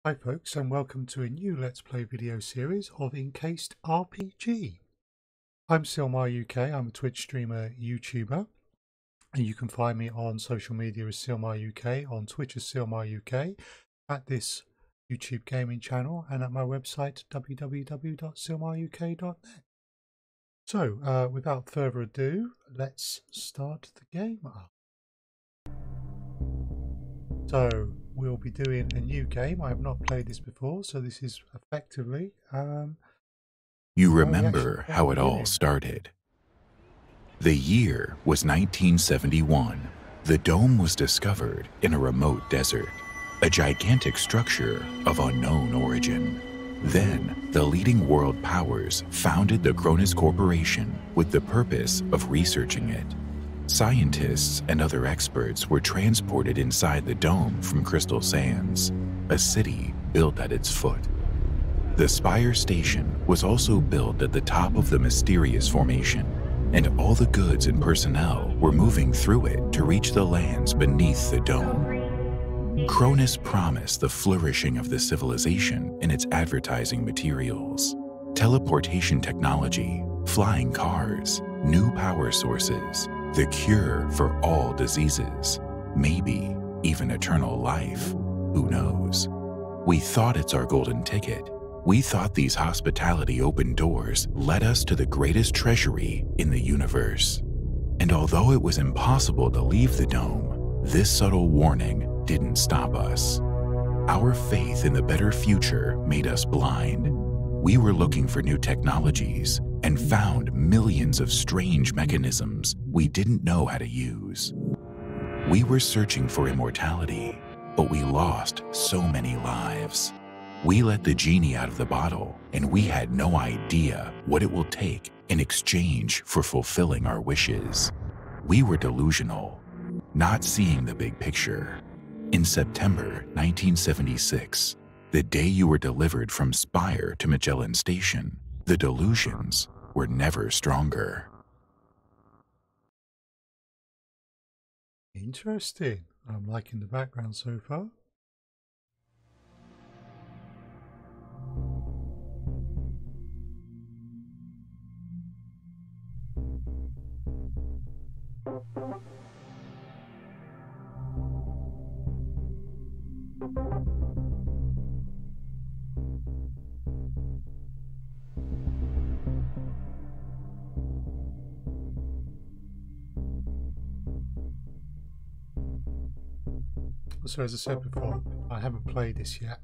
Hi folks, and welcome to a new Let's Play video series of Encased RPG. I'm SilmarUK, I'm a Twitch streamer, YouTuber, and you can find me on social media as SilmarUK, on Twitch as SilmarUK, at this YouTube gaming channel, and at my website www.silmaruk.net. So, without further ado, let's start the game up. So, we'll be doing a new game. I have not played this before, so this is effectively You remember how it all started. The year was 1971. The dome was discovered in a remote desert, a gigantic structure of unknown origin. Then, the leading world powers founded the Chronos Corporation with the purpose of researching it. Scientists and other experts were transported inside the dome from Crystal Sands, a city built at its foot. The Spire Station was also built at the top of the mysterious formation, and all the goods and personnel were moving through it to reach the lands beneath the dome. Chronos promised the flourishing of the civilization in its advertising materials. Teleportation technology, flying cars, new power sources, the cure for all diseases, maybe even eternal life. Who knows? We thought it's our golden ticket. We thought these hospitality open doors led us to the greatest treasury in the universe. And although it was impossible to leave the dome, this subtle warning didn't stop us. Our faith in the better future made us blind. We were looking for new technologies and found millions of strange mechanisms we didn't know how to use. We were searching for immortality, but we lost so many lives. We let the genie out of the bottle, and we had no idea what it will take in exchange for fulfilling our wishes. We were delusional, not seeing the big picture. In September 1976, the day you were delivered from Spire to Magellan Station, the delusions were never stronger. Interesting. I'm liking the background so far. So as I said before, I haven't played this yet,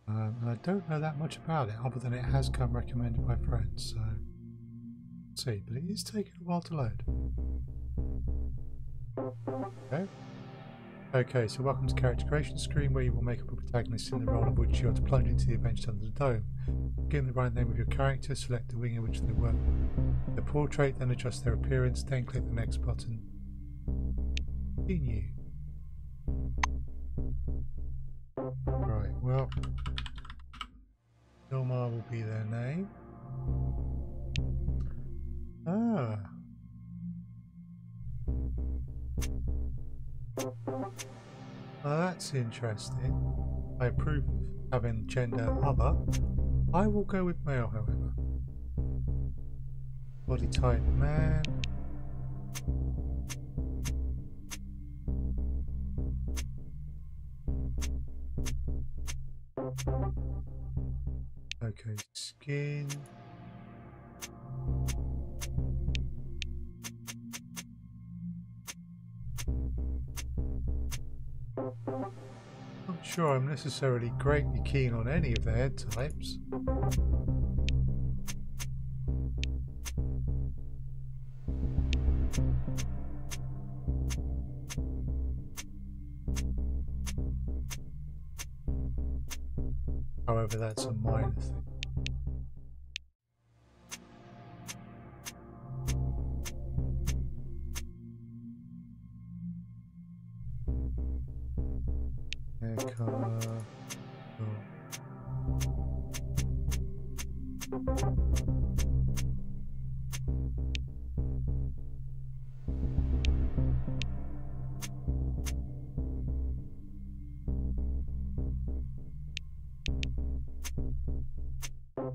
and I don't know that much about it other than it has come recommended by friends, so let's see, but it is taking a while to load. Okay, so welcome to character creation screen, where you will make up a protagonist in the role of which you are to plunge into the adventure under the dome. Begin the right name of your character, select the wing in which they work, the portrait, then adjust their appearance, then click the next button. Continue. Right, well, Silmar will be their name. Ah. Oh, that's interesting. I approve of having gender other. I will go with male, however. Body type man. Okay, skin. Not sure I'm necessarily greatly keen on any of the head types. However, that's a minor thing. Hair color.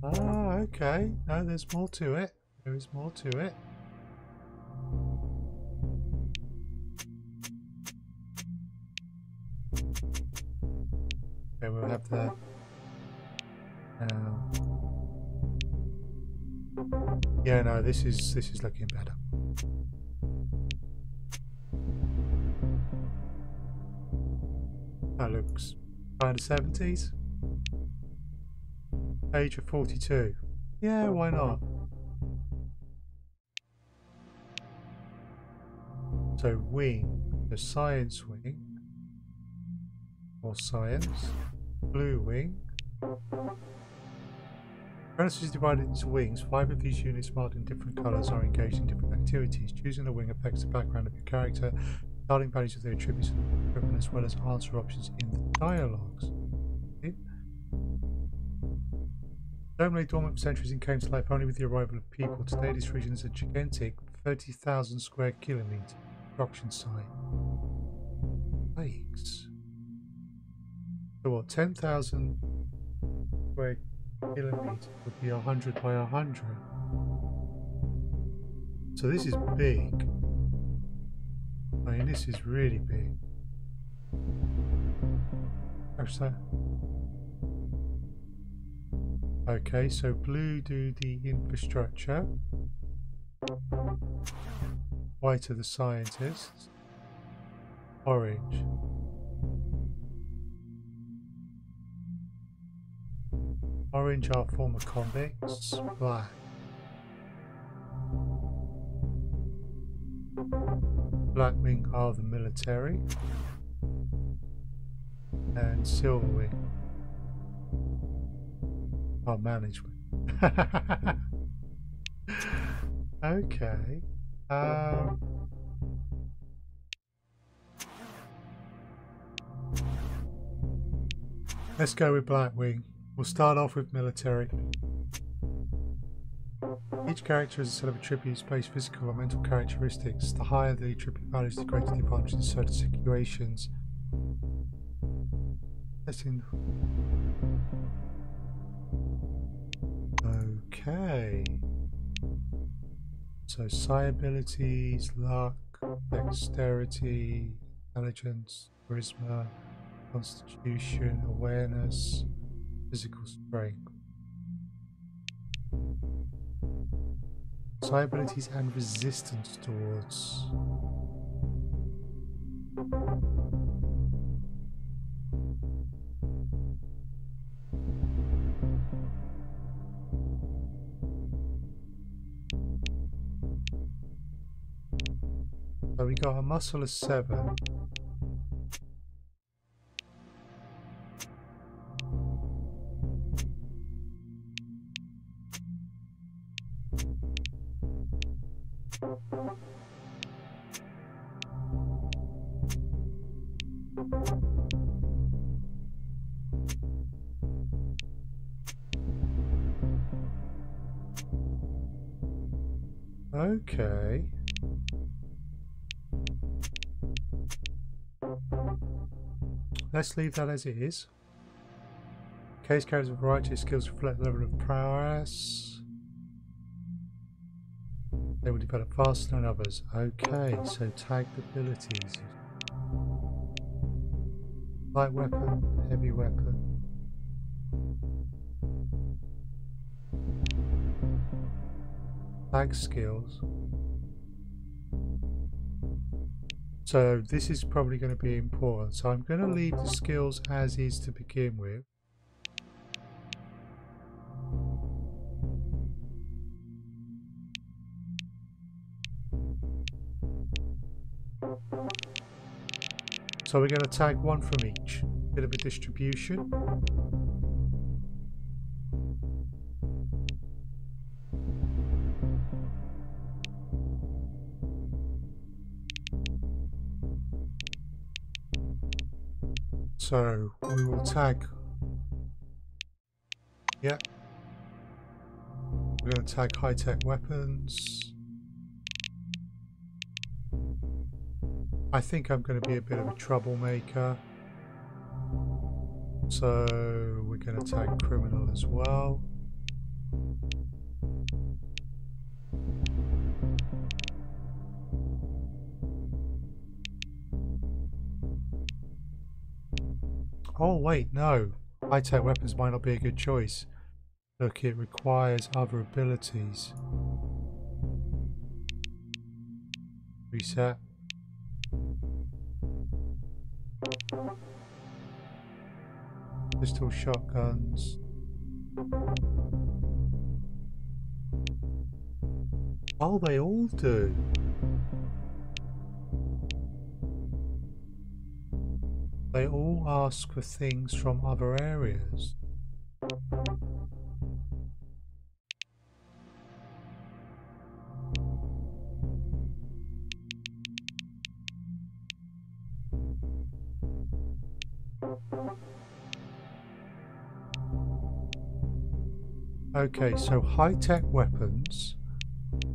Ah, okay. No, there's more to it. There is more to it. Okay, we'll have that. Yeah, no, this is looking better. That looks kind of 70s. Age of 42. Yeah, why not? So wing, the science wing, or science, blue wing. Chronos is divided into wings. 5 of these units marked in different colours are engaged in different activities. Choosing a wing affects the background of your character, starting values of their attributes and equipment, as well as answer options in the dialogues. Dome lay dormant for centuries and came to life only with the arrival of people. Today this region is a gigantic 30,000 square kilometre construction site. Yikes. So what, 10,000 square kilometres would be 100 by 100. So this is big. I mean, this is really big. Okay, so blue do the infrastructure. White are the scientists. Orange. Orange are former convicts. Black. Black wing are the military. And silver wing are management. Okay. Let's go with black wing. We'll start off with military. Each character has a set of attributes based physical or mental characteristics. The higher the attribute values, the greater the advantage in certain situations. Okay. So psi abilities, luck, dexterity, intelligence, charisma, constitution, awareness, physical strength. Psi abilities and resistance towards. So we got a muscle of 7. Okay. Let's leave that as it is. Case carries a variety of skills to reflect the level of prowess. They will develop faster than others. Okay, so tagged abilities. Light weapon, heavy weapon. Tag skills. So this is probably going to be important. So I'm going to leave the skills as is to begin with. So we're going to tag one from each. Bit of a distribution. So we will tag. Yeah. We're going to tag high-tech weapons. I think I'm going to be a bit of a troublemaker. So we're going to tag criminal as well. Oh wait, no. High-tech weapons might not be a good choice. Look, it requires other abilities. Reset. Pistol shotguns. Oh, they all do. They all ask for things from other areas. Okay, so high-tech weapons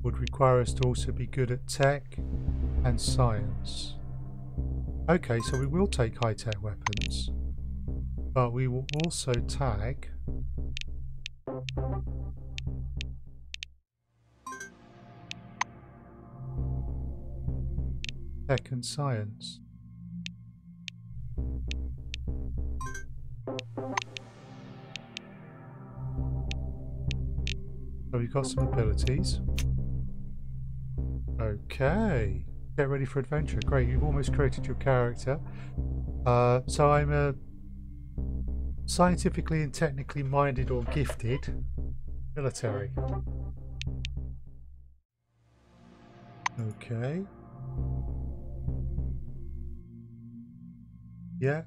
would require us to also be good at tech and science. Okay, so we will take high-tech weapons, but we will also tag tech and science. So we've got some abilities. Okay. Get ready for adventure. Great, you've almost created your character. So I'm a scientifically and technically minded or gifted military. Okay. Yeah.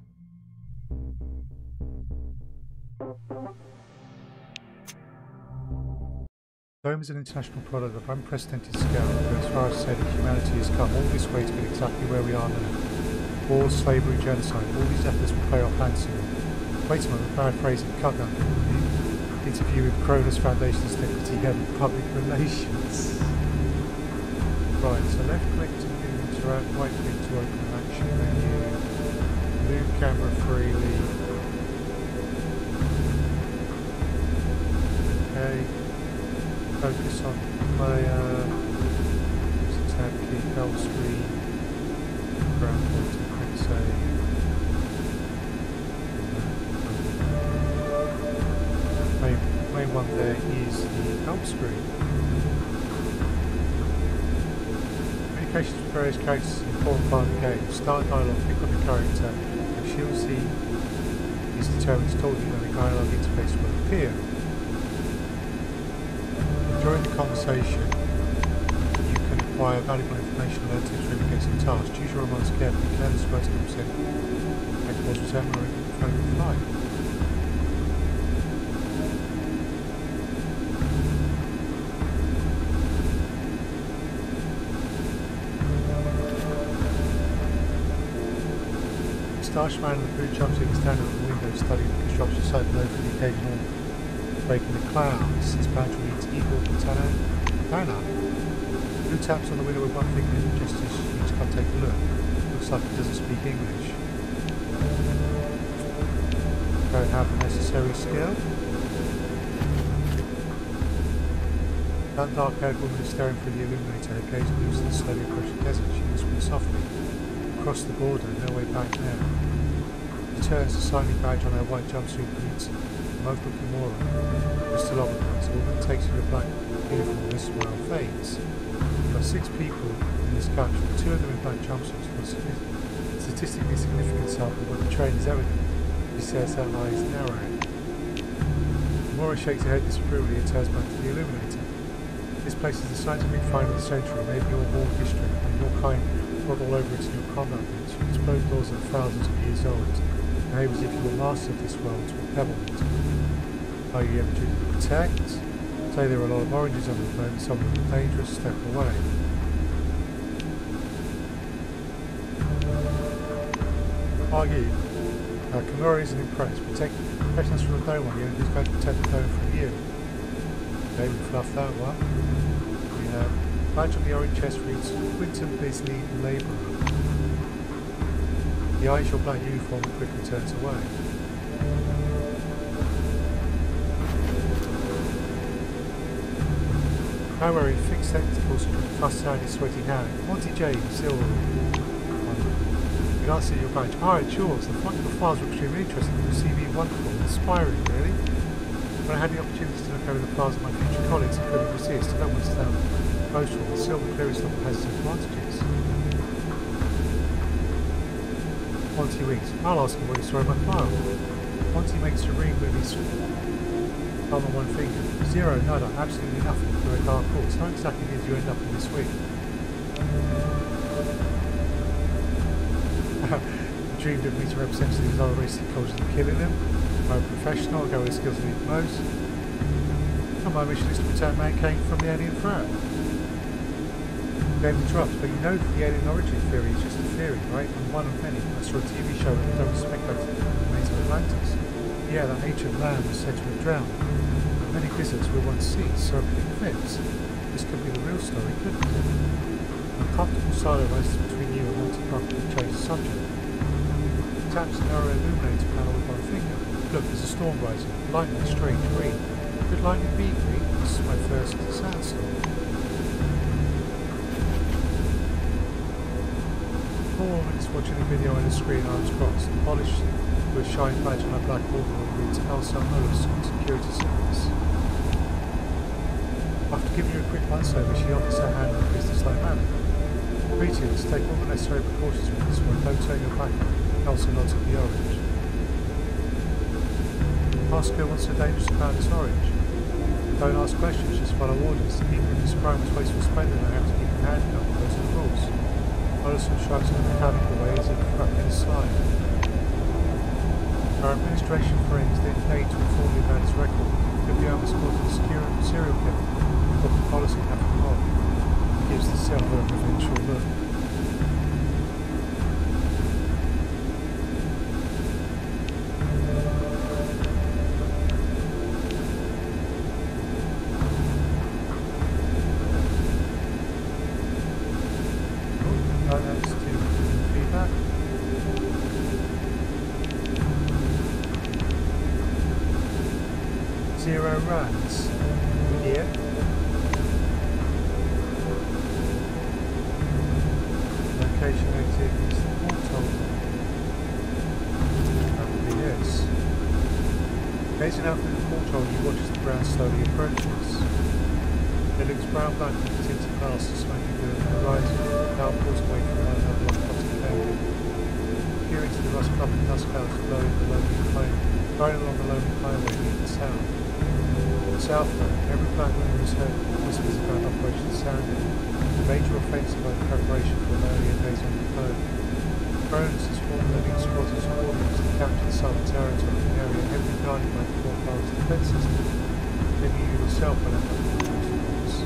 Dome is an international product of unprecedented scale, but as far as to say that humanity has come all this way to get exactly where we are now. War, slavery, genocide, all these efforts will pay off handsomely. Wait a moment, bad phrasing, cut that. Interview with Chronos Foundation's Deputy Head of Public Relations. Right, so left click to interact, right click to open an action menu, move camera freely. Okay. Focus on player, use tab key, help screen, ground pointer, quick save. Main one there is the help screen. Communications with various characters is an important part of the game. Start dialogue, click on the character, and she'll see is determined to talk to you, and the dialogue interface will appear. During the conversation, you can acquire valuable information and learn tips for indicating tasks. Choose your remarks carefully. Careless words can present and cause resentment or phone flight. Starshman and the boot jumpsuit is standing at the window studying the construction site below for the occasional break in the clouds. This battery needs equal Tana. Who taps on the window with one finger and gestures you to come take a look. Looks like he doesn't speak English. Don't have the necessary skill. That dark-haired woman is staring through the illuminator. Her gaze moves to the slowly approaching desert. She whispers softly. Across the border, no way back now. She turns, a shiny badge on her white jumpsuit reads, "Most looking moron." You're still over the woman takes you to a black uniform and her smile fades. There are 6 people in this capture, 2 of them in black jumpsuits. For a statistically significant sample, but the train is evident. She says her eyes narrow. Mora shakes her head disapprovingly and turns back to the illuminator. This place is the scientific find of the century, maybe your war history, and your kind trod all over it in your combat boots. You explode doors that are thousands of years old. Behave as if you were master of this world to a pebble. Are you ever duty to protect? Say there are a lot of oranges on the phone, some of them are dangerous, step away. Are you? Kimura isn't impressed. Protect us from the dome, you, and who's going to protect the dome from you? Okay, we fluff that one. We have badge on the orange chest reads Quinton Bisley Labourer. He eyes your black uniform and quickly turns away. Nowhere in fixed tentacles could thrust out his sweaty hand. Monty J, Silver. You can't see your badge. Alright, yours. The front of the files were extremely interesting. The CV wonderful, inspiring, really. When I had the opportunity to look over the files of my future colleagues, I couldn't resist. I don't want to sound boastful, but Silver clearly still has its advantages. Monty winks. I'll ask him what he saw in my file. Monty makes a ring with his thumb on one finger. Zero, nada, absolutely nothing for a dark horse. How exactly did you end up in this week? I dreamed of meeting representatives of other racing cultures and killing them. I'm a professional, I'll go with the skills I need most. And my mission is to protect mankind from the alien threat. Game interrupts, but you know that the alien origin theory is just a theory, right? And one of many. I saw a TV show that they don't speculate the remains of Atlantis. Yeah, that ancient land was said to have drowned. But many visitors were once seas, circling cliffs. This could be the real story, couldn't it? A comfortable silence rises between you and Monty Bucket to change the subject. He taps an arrow illuminator panel with one finger. Look, there's a storm rising. Lightning is strange green. Could lightning be green? This is my first sandstorm. 4 minutes watching the video on the screen, arms crossed. Polished with a shine badge on a black border reads SilmarUK Security Service. After giving you a quick once-over, she offers her hand in a business-like manner. Greetings, take all the necessary precautions with this one. Don't turn your back on it. Elsa nods at the orange. Ask her what's so dangerous about this orange. Don't ask questions, just follow orders. Even if this crime was wasteful spending, I have to keep your hand up. Those are the rules. Ellison shrugs in a mechanical way as if correcting a slide. Our administration friends then paid to inform you about his record. Could be almost caught in a serial killer. What the policy happened wrong. He gives the Silver a provincial look. Zero runs. Idiot. Location exit is the portal. That would be this. Gazing out through the portal, you watch as the ground slowly approaches. It looks brown black with tinted glass and smoking blue on the horizon. Now pulls away from one another like cotton candy. Peering to the rust clumping dust clouds blowing the lonely flame. Going along the lonely highway near the south. Southbound, every black window is heard whispers about Operation Sandy, a major offensive by the preparation for an earlier days on the code. Chronos has formed an elite squad of subordinates to capture the southern territory, an area heavily guarded by the Four Powers defense system. Maybe you yourself will end up in the force.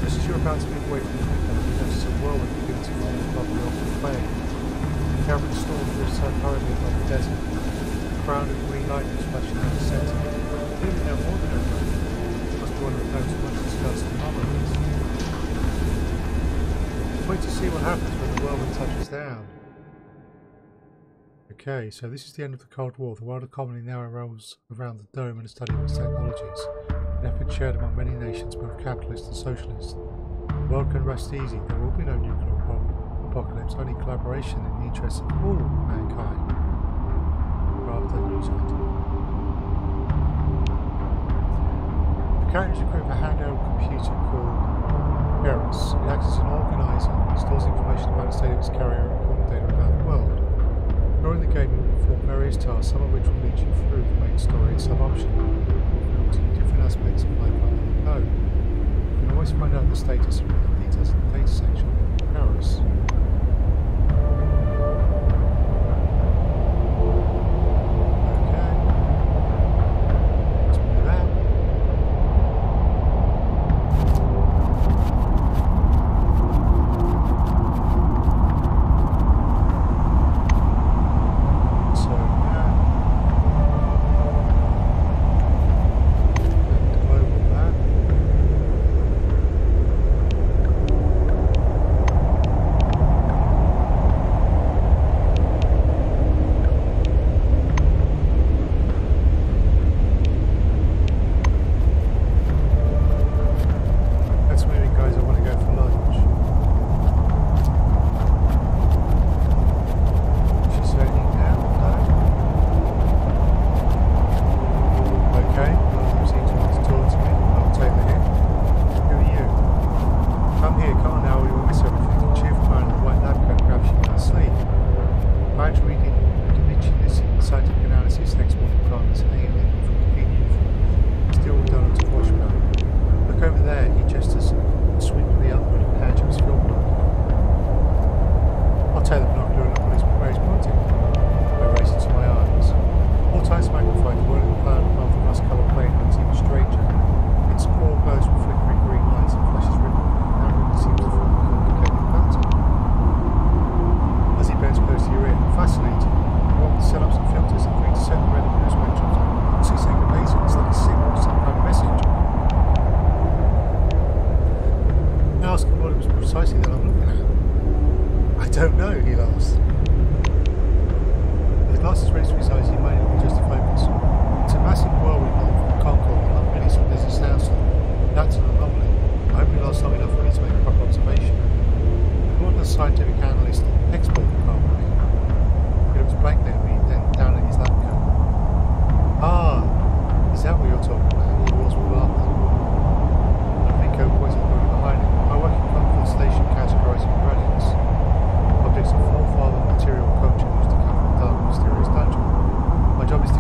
Just as you're about to move away from the window, you notice a whirlwind begins to form above the open plain. The cavern storm drifts out hurriedly above the desert. A crown of green lightning splashing out the centre. Clearly no ordinary road. It must be one of those much discussed anomalies. Wait to see what happens when the whirlwind touches down. Okay, so this is the end of the Cold War. The world economy now revolves around the dome and the study of its technologies. An effort shared among many nations, both capitalist and socialist. The world can rest easy. There will be no nuclear apocalypse, only collaboration in the interests of all mankind. After the news item. The character is equipped with a handheld computer called Eris. It acts as an organizer and stores information about the state of its carrier and important data about the world. During the game, you will perform various tasks, some of which will lead you through the main story and some optional, revealing different aspects of life under the code. You can always find out the status and the details in the data section of Eris.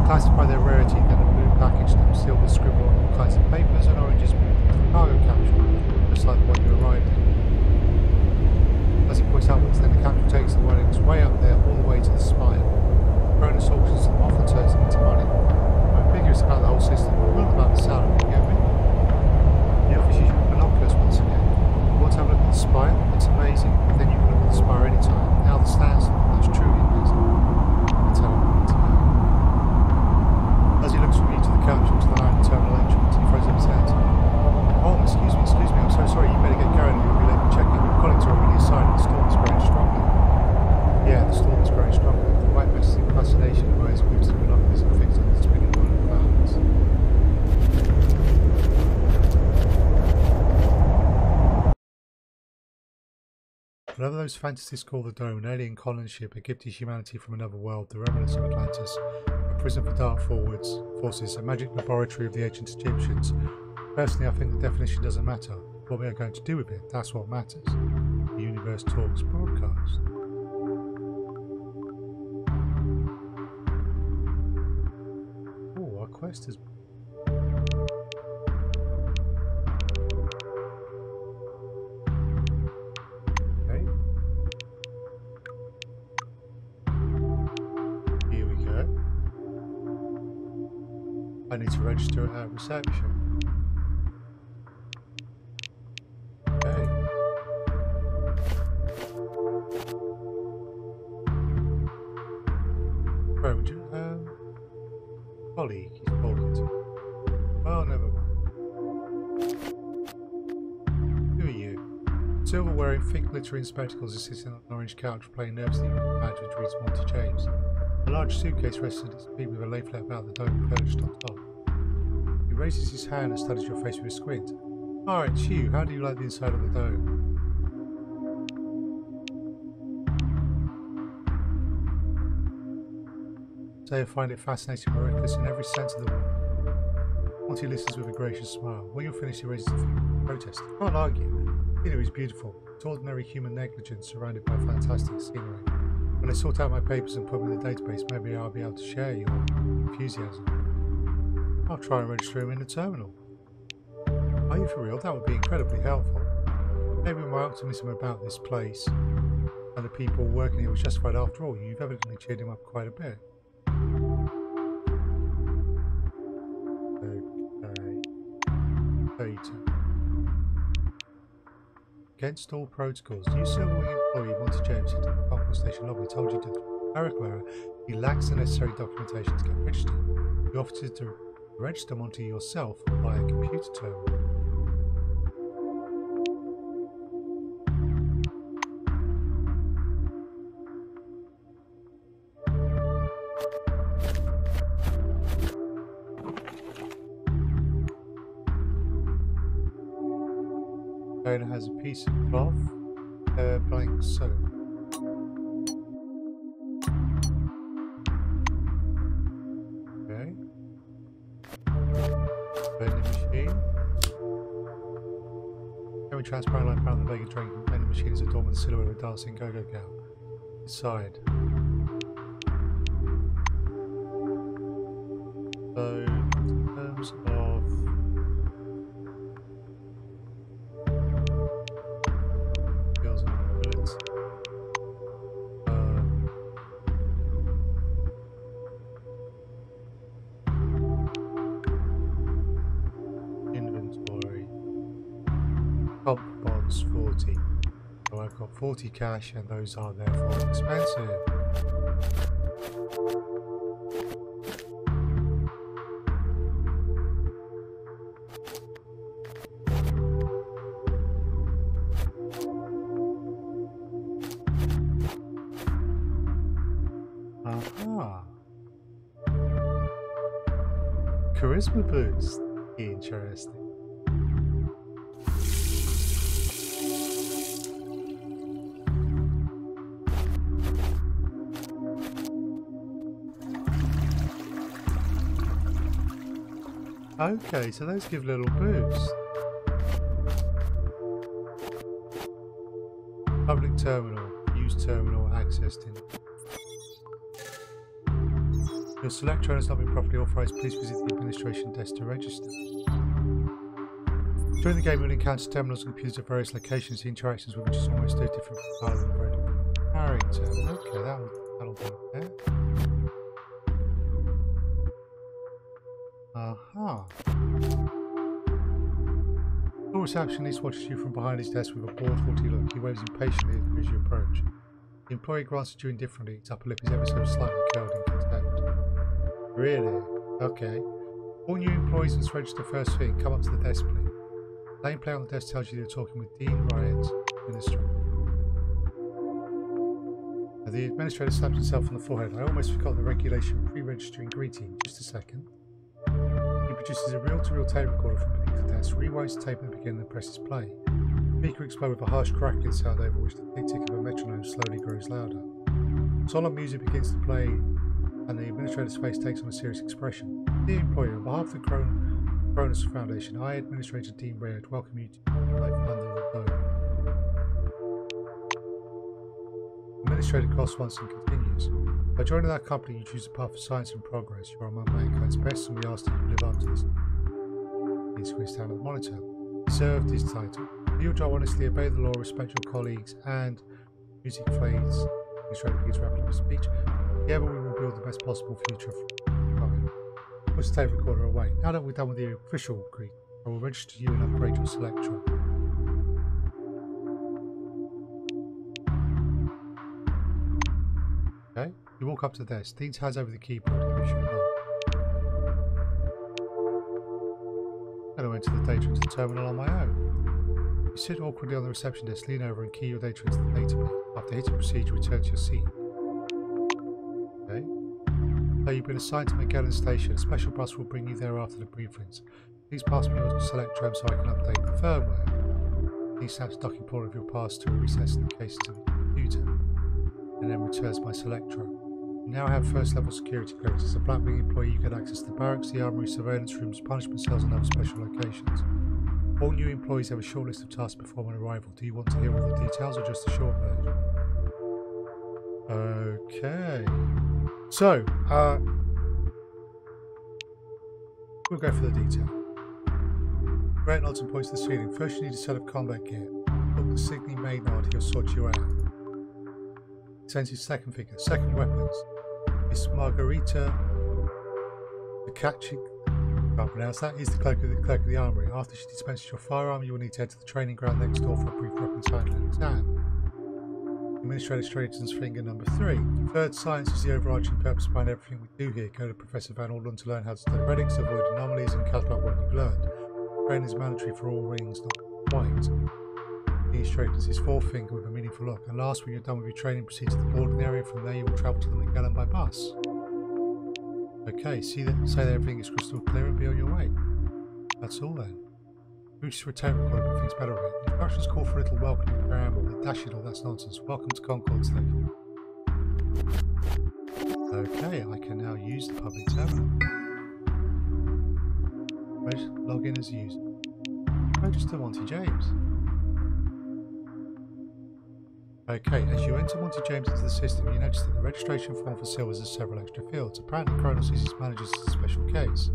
classify their rarity, then a blue package them, silver scribble on all kinds of papers, and oranges moved into the cargo capsule, just like the one you arrived in. As he points outwards, then the capsule takes the wings way up there, all the way to the spire. Chronos auctions them off and turns them into money. I'm ambiguous about the whole system, but not about the salary, you get me? The office uses binoculars once again. You want to have a look at the spire? It's amazing. Then you can look at the spire anytime. Now the stands, that's truly amazing. That's how I'm going to go. As he looks from you to the capsule to the landing terminal entrance, he throws up his hands. Oh, excuse me, I'm so sorry, you better get going, you'll be late for check-in. Your colleagues are already assigned, the storm is growing stronger. Yeah, the storm is growing stronger. The white matches in fascination of eyes moves to binoculars and fixed on the spinning roll of clouds. Whatever those fantasists call the Dome, an alien colony ship, a gift to humanity from another world, the remnants of Atlantis, a prison for dark forces, a magic laboratory of the ancient Egyptians. Personally, I think the definition doesn't matter. What we are going to do with it, that's what matters. The Universe Talks broadcast. Oh, our quest is... Okay. Here we go. I need to register at reception. Colleague, he's talking to. Well, never mind. Who are you? Silver wearing thick glittering spectacles is sitting on an orange couch playing nervously with a badge which reads Monty James. A large suitcase rests at his feet with a leaflet about the dome perched on top. He raises his hand and studies your face with a squint. Ah, it's you. How do you like the inside of the dome? Say I find it fascinating and reckless in every sense of the word. Monty listens with a gracious smile. When you're finished, he raises a finger in protest. I can't argue. Scenery is beautiful. It's ordinary human negligence surrounded by fantastic scenery. When I sort out my papers and put them in the database, maybe I'll be able to share your enthusiasm. I'll try and register him in the terminal. Are you for real? That would be incredibly helpful. Maybe my optimism about this place and the people working here was justified after all. You've evidently cheered him up quite a bit. Against all protocols, new Silverwing employee Monty James into the Control Station lobby told you that clerical error, he lacks the necessary documentation to get registered. You offered to register Monty yourself via a computer terminal. Owner has a piece of cloth, blank soap. Okay. Vending machine. Semi-transparent light around the leg and drink. Vending machine is adorned with the silhouette of a dancing go-go gal. Inside. So, in terms of Comp bonds 40. So I've got 40 cash and those are therefore expensive. Aha. Charisma boost. Interesting. Okay, so those give little boosts. Public terminal, use terminal accessed in. Your Selectron has not been properly authorized. Please visit the administration desk to register. During the game, you'll encounter terminals and computers at various locations. The interactions with which is almost different from style and character. Okay, that'll do there. Aha. The receptionist watches you from behind his desk with a bored, haughty look. He waves impatiently as you approach. The employee glances at you indifferently. Its upper lip is ever so slightly curled in contempt. Really? Okay. All new employees must register first thing. Come up to the desk, please. The nameplate on the desk tells you you're talking with Dean Riot, Administrator. The administrator slaps himself on the forehead. I almost forgot the regulation pre-registering greeting. Just a second. He produces a reel-to-reel tape recorder from beneath the desk, rewinds the tape at the beginning and presses play. The speaker explodes with a harsh crackling sound over which the tick-tick of a metronome slowly grows louder. Solemn music begins to play and the administrator's face takes on a serious expression. Dear employer, on behalf of the Chronos Foundation, I, Administrator Dean Rayard, welcome you to life under the dome. Administrator coughs once and continues. By joining our company, you choose a path of science and progress. You are among mankind's best, and we ask that you live up to this. He squeezed down at the monitor. Served his title. Do your job honestly, obey the law, respect your colleagues, and music fades. Administrator begins wrapping up his speech. Together, we will build the best possible future for time. Push the tape recorder away. Now that we're done with the official greet, I will register you and upgrade your Selectron. Okay, you walk up to the desk. Dean hands over the keyboard and gives you a nod. Then I went to the data into the terminal on my own. You sit awkwardly on the reception desk, lean over and key your data into the database. After hitting procedure, return to your seat. Okay. So you've been assigned to Magellan Station. A special bus will bring you there after the briefings. Please pass me your Selectron so I can update the firmware. He snaps the docking port of your pass to a recess in the cases of the computer, and then returns my Selectron. You now have first level security clearance. As a Blackwing employee, you get access to the barracks, the armory, surveillance rooms, punishment cells, and other special locations. All new employees have a short list of tasks before an arrival. Do you want to hear all the details or just a short version? Okay. So, we'll go for the detail. Brett nods and points to the ceiling. First, you need a set of combat gear. Look to Sidney Maynard, he'll sort you out. Sends his second figure. Second weapons. Miss Margarita Tkachik, can't pronounce that, is the clerk of the armory. After she dispenses your firearm, you will need to head to the training ground next door for a brief weapons handling exam. The administrator straightens finger number 3. Third, science is the overarching purpose behind everything we do here. Go to Professor Van Alden to learn how to study relics, avoid anomalies, and catalog what you've learned. Training is mandatory for all rings, not white. He straightens his forefinger with a meaningful look. And last, when you're done with your training, proceed to the boarding area. From there, you will travel to the Magellan by bus. Okay, say that everything is crystal clear and be on your way. That's all then. Reach for a tape recorder, but things better with it. The instructions call for a little welcoming preamble, but dash it all, that's nonsense. Welcome to Concord Station. Okay, I can now use the public terminal. Log in as a user. Register Monty James. Okay, as you enter Monty James into the system, you notice that the registration form for Silvers has several extra fields. Apparently, Chronos uses managers as a special case.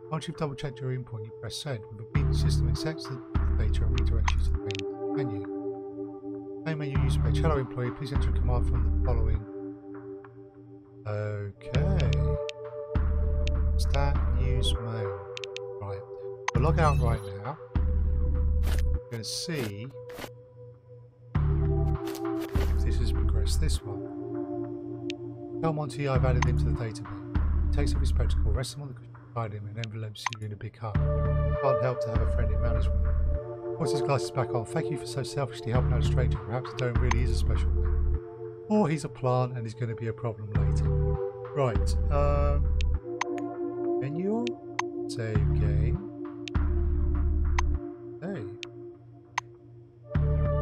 Once you've double-checked your input, you press send. With a beep, the system accepts the data and redirects you to the main menu. Main menu user page. Hello, employee. Please enter a command from the following. Okay. Stat use mail. Right. We'll log out right now. We're going to see if this has progressed this one. Tell Monty I've added him to the database. He takes up his spectacle, rests him on the cushion beside him, and envelopes you in a big hug. Can't help to have a friend in management. Puts his glasses back on. Thank you for so selfishly helping out a stranger. Perhaps the dome really is a special thing. Or he's a plant and he's going to be a problem later. Right. Menu. Save game. Save.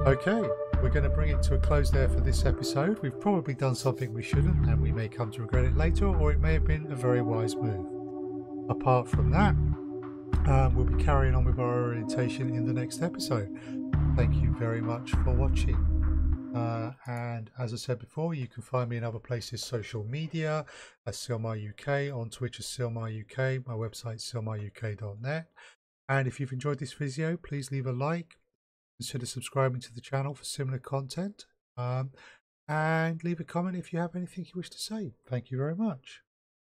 Okay. We're going to bring it to a close there for this episode. We've probably done something we shouldn't, and we may come to regret it later, or it may have been a very wise move. Apart from that, we'll be carrying on with our orientation in the next episode. Thank you very much for watching. And as I said before, you can find me in other places, social media, at SilmarUK, on Twitch as SilmarUK, my website silmaruk.net. And if you've enjoyed this video, please leave a like, consider subscribing to the channel for similar content, and leave a comment if you have anything you wish to say. Thank you very much.